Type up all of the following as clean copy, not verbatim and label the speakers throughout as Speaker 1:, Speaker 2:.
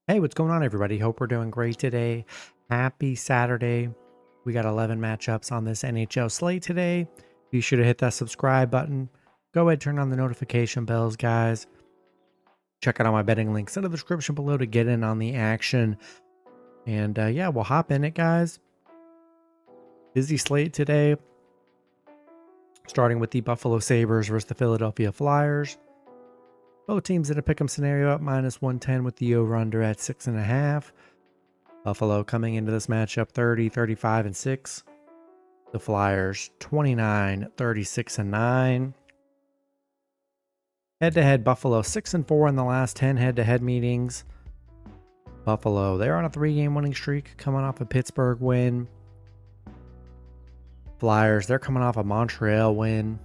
Speaker 1: Hey, what's going on, everybody? Hope we're doing great today. Happy Saturday. We got 11 matchups on this NHL slate today. Be sure to hit that subscribe button. Go ahead, turn on the notification bells, guys. Check out all my betting links in the description below to get in on the action. And yeah, we'll hop in it, guys. Busy slate today. Starting with the Buffalo Sabres versus the Philadelphia Flyers. Both teams in a pick'em scenario at -110 with the over-under at 6.5. Buffalo coming into this matchup 30, 35, and 6. The Flyers 29, 36, and 9. Head-to-head, Buffalo 6-4 in the last 10 head-to-head meetings. Buffalo, they're on a 3-game winning streak coming off a Pittsburgh win. Flyers, they're coming off a Montreal win,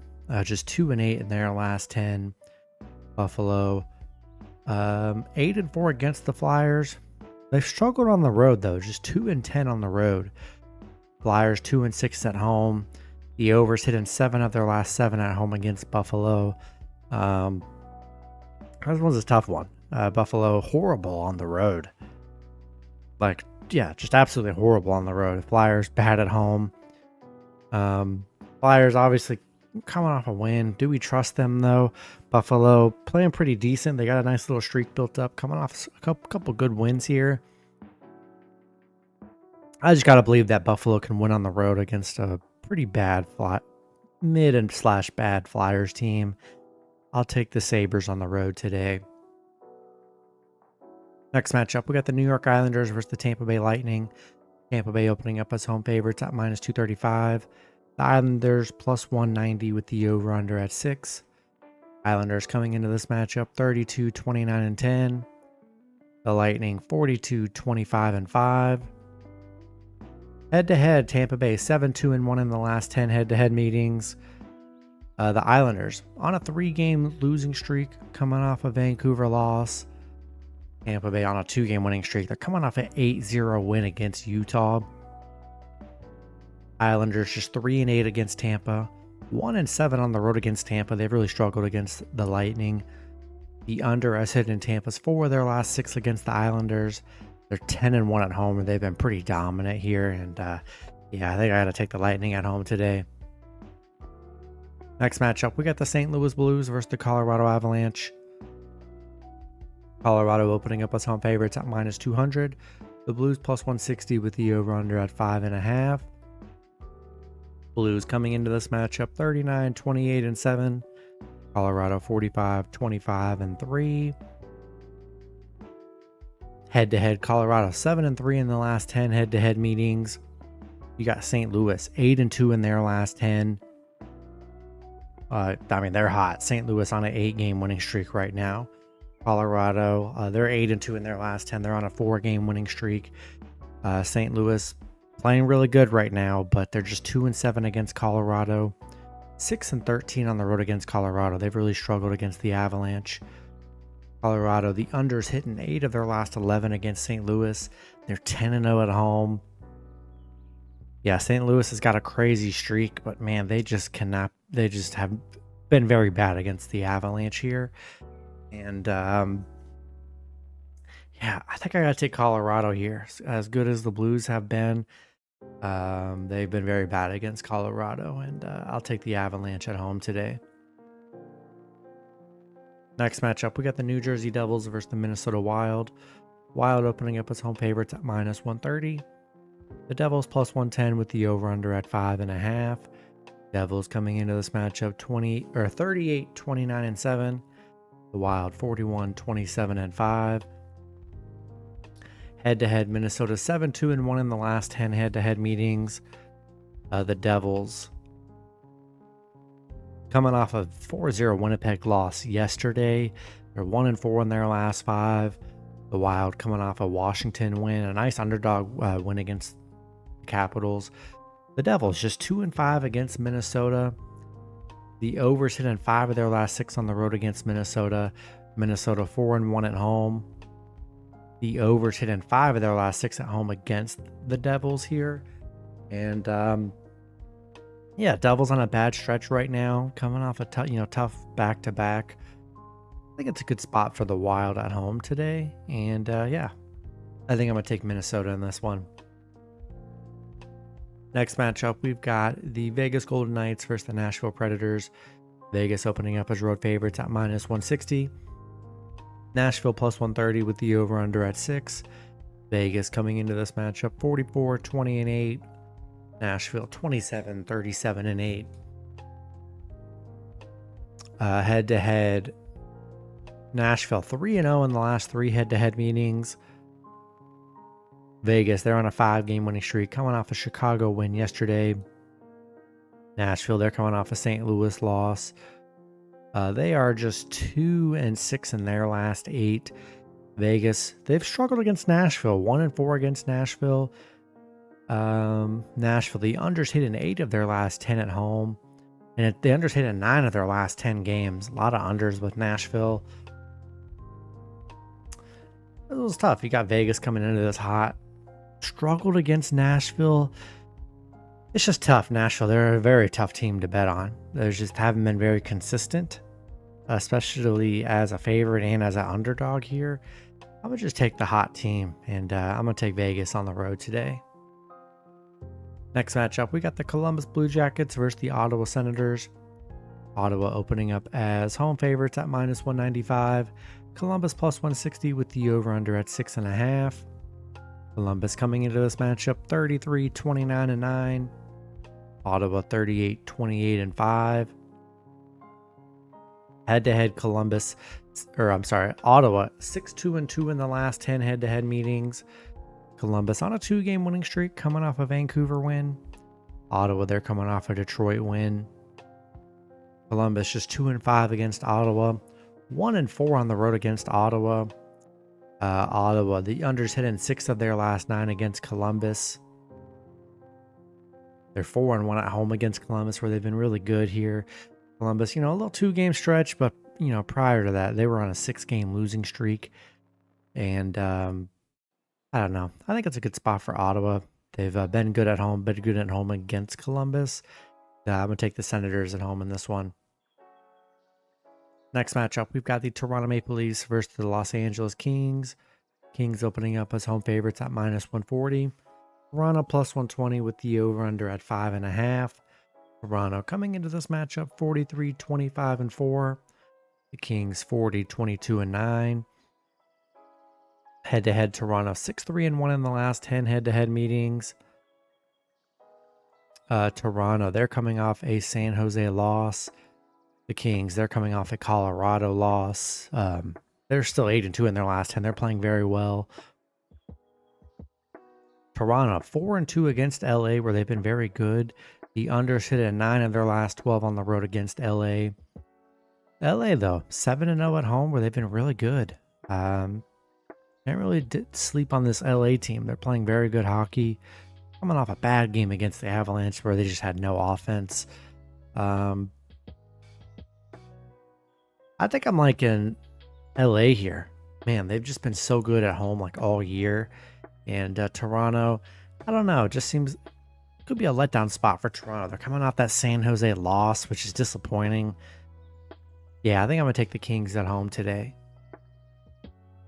Speaker 1: just 2-8 in their last 10. Buffalo, 8-4 against the Flyers. They've struggled on the road, though, just 2-10 on the road. Flyers 2-6 at home. The overs hitting 7 of their last 7 at home against Buffalo. This one's a tough one. Buffalo horrible on the road. Just absolutely horrible on the road. Flyers bad at home. Flyers obviously coming off a win. Do we trust them though? Buffalo playing pretty decent. They got a nice little streak built up, coming off a couple good wins here. I just gotta believe that Buffalo can win on the road against a pretty bad mid and / bad Flyers team. I'll take the Sabres on the road today. Next matchup, we got the New York Islanders versus the Tampa Bay Lightning. Tampa Bay opening up as home favorites at -235. The Islanders +190 with the over-under at 6. Islanders coming into this matchup 32, 29, and 10. The Lightning 42, 25, and 5. Head-to-head, Tampa Bay 7-2-1 in the last 10 head-to-head meetings. The Islanders on a 3-game losing streak coming off a Vancouver loss. Tampa Bay on a 2-game winning streak. They're coming off an 8-0 win against Utah. Islanders just 3-8 against Tampa. 1-7 on the road against Tampa. They've really struggled against the Lightning. The under has hit in Tampa's 4 of their last 6 against the Islanders. They're 10-1 at home, and they've been pretty dominant here. And yeah, I think I got to take the Lightning at home today. Next matchup, we got the St. Louis Blues versus the Colorado Avalanche. Colorado opening up as home favorites at -200. The Blues +160 with the over-under at 5.5. Blues coming into this matchup 39, 28, and 7. Colorado 45, 25, and 3. Head-to-head, Colorado 7-3 in the last 10 head-to-head meetings. You got St. Louis 8-2 in their last 10. They're hot. St. Louis on an 8-game winning streak right now. Colorado, they're 8-2 in their last 10. They're on a 4-game winning streak. St. Louis playing really good right now, but they're just 2-7 against Colorado. 6-13 on the road against Colorado. They've really struggled against the Avalanche. Colorado, the unders hitting 8 of their last 11 against St. Louis. They're 10-0 at home. Yeah, St. Louis has got a crazy streak, but man, they just have been very bad against the Avalanche here. And yeah, I think I got to take Colorado here. As good as the Blues have been, they've been very bad against Colorado, and I'll take the Avalanche at home today. Next matchup, we got the New Jersey Devils versus the Minnesota Wild. Wild opening up as home favorites at -130. The Devils +110 with the over-under at 5.5. Devils coming into this matchup 38, 29, and 7. The Wild 41, 27, and 5. Head-to-head, Minnesota 7-2-1 in the last 10 head-to-head meetings. The Devils coming off a 4-0 Winnipeg loss yesterday. They're 1-4 in their last 5. The Wild coming off a Washington win, a nice underdog win against the Capitals. The Devils just 2-5 against Minnesota. The overs hit in 5 of their last 6 on the road against Minnesota. Minnesota 4-1 at home. The overs hit in 5 of their last 6 at home against the Devils here. And yeah, Devils on a bad stretch right now, coming off a tough back-to-back. I think it's a good spot for the Wild at home today. And yeah, I think I'm going to take Minnesota in this one. Next matchup, we've got the Vegas Golden Knights versus the Nashville Predators. Vegas opening up as road favorites at -160. Nashville +130 with the over-under at 6. Vegas coming into this matchup 44-20-8. Nashville 27-37-8. Head-to-head, Nashville 3-0 in the last 3 head-to-head meetings. Vegas, they're on a 5-game winning streak, coming off a Chicago win yesterday. Nashville, they're coming off a St. Louis loss. They are just 2-6 in their last 8. Vegas, they've struggled against Nashville, 1-4 against Nashville. Nashville, the unders hit in 8 of their last 10 at home. And the unders hit in 9 of their last 10 games. A lot of unders with Nashville. It was tough. You got Vegas coming into this hot. Struggled against Nashville. It's just tough. Nashville, they're a very tough team to bet on. They just haven't been very consistent, especially as a favorite and as an underdog here. I would just take the hot team, and I'm going to take Vegas on the road today. Next matchup, we got the Columbus Blue Jackets versus the Ottawa Senators. Ottawa opening up as home favorites at -195. Columbus +160 with the over-under at 6.5. Columbus coming into this matchup 33-29-9. Ottawa 38-28-5. Head-to-head Ottawa 6-2-2 in the last 10 head-to-head meetings. Columbus on a 2-game winning streak, coming off a Vancouver win. Ottawa, they're coming off a Detroit win. Columbus just 2-5 against Ottawa, 1-4 on the road against Ottawa. Ottawa, the unders hit in 6 of their last 9 against Columbus. They're 4-1 at home against Columbus, where they've been really good here. Columbus, a little 2-game stretch, but prior to that, they were on a 6-game losing streak. And I don't know. I think it's a good spot for Ottawa. They've been good at home, against Columbus. I'm going to take the Senators at home in this one. Next matchup, we've got the Toronto Maple Leafs versus the Los Angeles Kings. Kings opening up as home favorites at -140. Toronto +120 with the over-under at 5.5. Toronto coming into this matchup 43-25-4. The Kings 40-22-9. Head-to-head, Toronto 6-3-1 in the last 10 head-to-head meetings. Toronto, they're coming off a San Jose loss. The Kings, they're coming off a Colorado loss. They're still 8-2 in their last 10. They're playing very well. Toronto 4-2 against LA, where they've been very good. The unders hit at 9 of their last 12 on the road against LA. LA though 7-0 at home, where they've been really good. Can't really sleep on this LA team. They're playing very good hockey. Coming off a bad game against the Avalanche, where they just had no offense. I think I'm liking LA here. Man, they've just been so good at home like all year. And Toronto, I don't know, it just seems could be a letdown spot for Toronto. They're coming off that San Jose loss, which is disappointing. Yeah, I think I'm going to take the Kings at home today.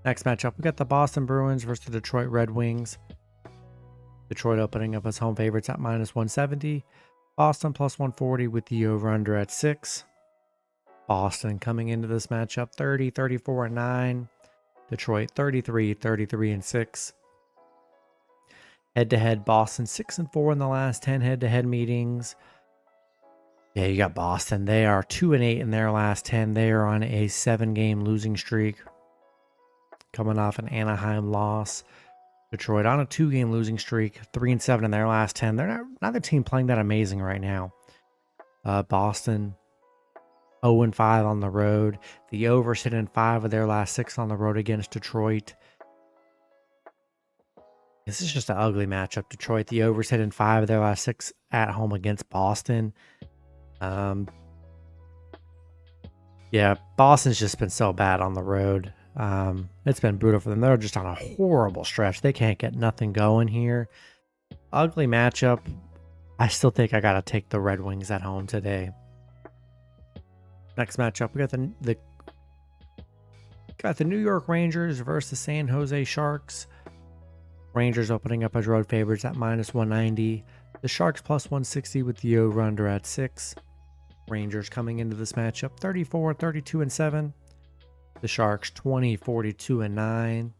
Speaker 1: Next matchup, we got the Boston Bruins versus the Detroit Red Wings. Detroit opening up as home favorites at -170. Boston +140 with the over-under at 6. Boston coming into this matchup 30-34-9. Detroit 33-33-6. Head-to-head, Boston 6-4 in the last 10 head-to-head meetings. Yeah, you got Boston. They are 2-8 in their last 10. They are on a 7-game losing streak, coming off an Anaheim loss. Detroit on a 2-game losing streak, 3-7 in their last 10. They're not the team playing that amazing right now. Boston 0-5 on the road. The overs hit in 5 of their last 6 on the road against Detroit. This is just an ugly matchup. Detroit, the overs hit in 5 of their last 6 at home against Boston. Yeah, Boston's just been so bad on the road. It's been brutal for them. They're just on a horrible stretch. They can't get nothing going here. Ugly matchup. I still think I got to take the Red Wings at home today. Next matchup, we got the New York Rangers versus the San Jose Sharks. Rangers opening up as road favorites at -190. The Sharks +160 with the over/under at 6. Rangers coming into this matchup 34, 32, and 7. The Sharks 20, 42, and 9.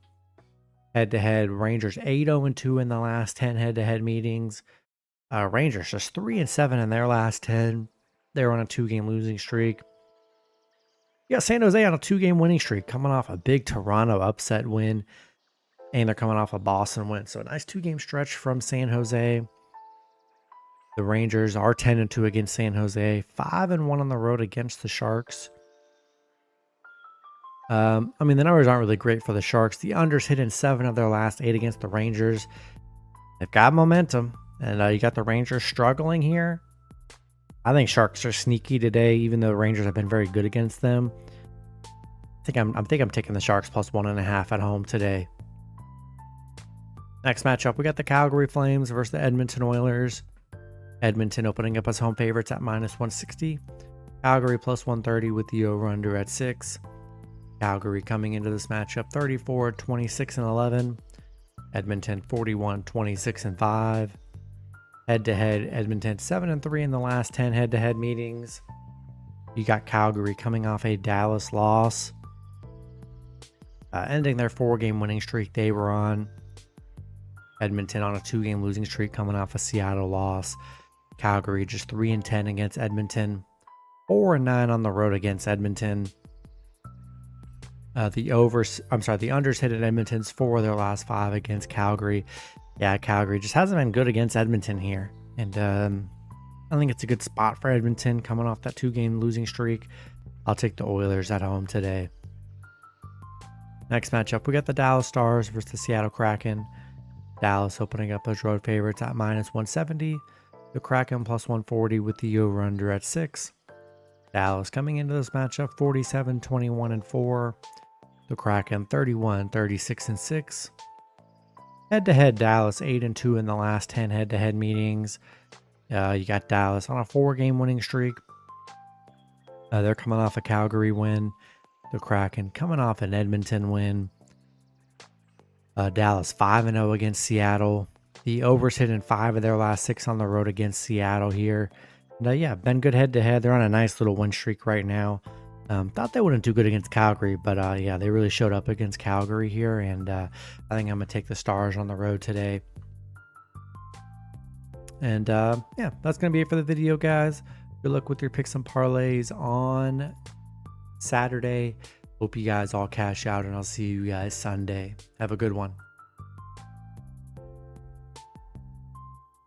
Speaker 1: Head-to-head, Rangers 8, 0, and 2 in the last 10 head-to-head meetings. Rangers just 3 and 7 in their last 10. They're on a 2-game losing streak. You got San Jose on a 2-game winning streak, coming off a big Toronto upset win, and they're coming off a Boston win. So a nice 2-game stretch from San Jose. The Rangers are 10 and 2 against San Jose, 5 and 1 on the road against the Sharks. I mean, the numbers aren't really great for the Sharks. The unders hit in 7 of their last 8 against the Rangers. They've got momentum, and you got the Rangers struggling here. I think Sharks are sneaky today, even though the Rangers have been very good against them. I think I'm taking the Sharks +1.5 at home today. Next matchup, we got the Calgary Flames versus the Edmonton Oilers. Edmonton opening up as home favorites at -160. Calgary +130 with the over/under at 6. Calgary coming into this matchup 34, 26, and 11. Edmonton 41, 26, and 5. Head-to-head, Edmonton 7 and 3 in the last 10 head-to-head meetings. You got Calgary coming off a Dallas loss, ending their 4-game winning streak they were on. Edmonton on a 2-game losing streak coming off a Seattle loss. Calgary just 3 and 10 against Edmonton, 4 and 9 on the road against Edmonton. The unders hit at Edmonton's 4 of their last 5 against Calgary. Yeah, Calgary just hasn't been good against Edmonton here. And I think it's a good spot for Edmonton coming off that 2-game losing streak. I'll take the Oilers at home today. Next matchup, we got the Dallas Stars versus the Seattle Kraken. Dallas opening up as road favorites at -170. The Kraken +140 with the over/under at 6. Dallas coming into this matchup 47, 21, and 4. The Kraken 31, 36, and 6. Head-to-head, Dallas 8 and 2 in the last 10 head-to-head meetings. You got Dallas on a 4-game winning streak. They're coming off a Calgary win. The Kraken coming off an Edmonton win. Dallas 5 and 0 against Seattle. The overs hit in 5 of their last 6 on the road against Seattle here. And, yeah, been good head-to-head. They're on a nice little win streak right now. Thought they wouldn't do good against Calgary, but yeah, they really showed up against Calgary here, and I think I'm going to take the Stars on the road today. And yeah, that's going to be it for the video, guys. Good luck with your picks and parlays on Saturday. Hope you guys all cash out, and I'll see you guys Sunday. Have a good one.